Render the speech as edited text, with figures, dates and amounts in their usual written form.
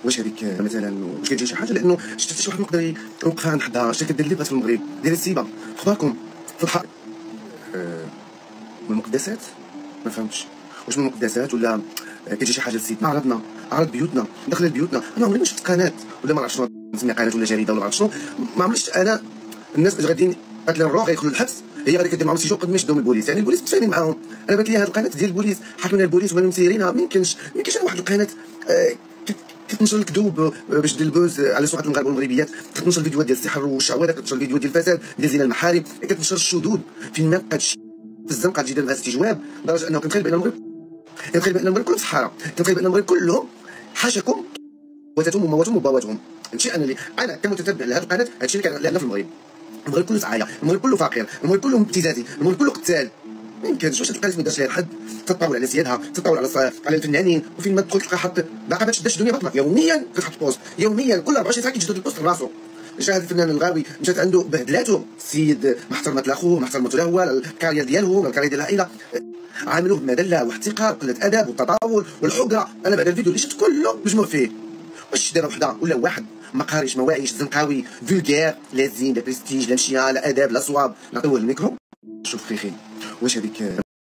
واش هذيك مثلا واش كتجي شي حاجه، لانه شفت شي واحد يقدر يوقفها عند حدا شتا كدير اللي بغات في المغرب، دير السيبه خذ بالكم في الحق. من المقدسات ما فهمتش واش من المقدسات ولا كتجي شي حاجه لسيدنا. عرض بيوتنا دخل بيوتنا. انا عمري ما شفت قناه ولا ما عرفتش شنو نسميها، قناه ولا جريده ولا ما عرفت شنو، ما عمري شفت انا الناس اللي غاديين قتل الروح غيدخلوا الحبس هي غادي كدير معاهم سيجور قد ما يشدهم البوليس. يعني البوليس متفاهمين معاهم. انا بانت لي هذه القناه ديال البوليس حاكمين البوليس ولا مسيرينها. ما يمكنش انا واحد القناه كتنشر الكذوب باش دير البوز على سمعه المغاربه والمغربيات، كتنشر الفيديوهات ديال السحر والشعوذه، كتنشر الفيديوهات ديال الفساد ديال زنا المحارم، كتنشر الشذوذ فين ما بقى هادشي في الزنقه تجي دابا استجواب، لدرجه انه كنتخيل بان المغرب كله في الصحراء، كنتخيل بان المغرب كلهم حاشاكم واتاتهم ومواتهم وبواتهم. هادشي انا كمتتبع لهذه القناه هادشي اللي كان في المغرب. المغرب كله سعايه، المغرب كله فقير، المغرب كله ابتزازي، المغرب كله قتال. ما يمكنش. واش القناه ما دارش لها الحد تطاول على سيادها، تطاول على الفنانين، وفين ما تدخل تلقى حط باقا ما تشدش الدنيا بطلة. يوميا كتحط بوست، يوميا كل 24 ساعه كيجدد البوست لراسو. جا هذا الفنان الغاوي مشات عنده بهدلاته، السيد ما احترمت لاخوه، ما احترمت لا هو الكارير ديالهم الكارير ديال العائله، عاملوه بمذله واحتقار وقله ادب والتطاول والحقره. انا بعد الفيديو اللي شفت كله مجموع فيه. واش دابا وحده ولا واحد ما قاريش ما واعيش زنقاوي فولغير لا زين لا بريستيج لا مشيه لا اداب لا صواب نعطيوه الميكرو؟ شوف خيخي واش هذيك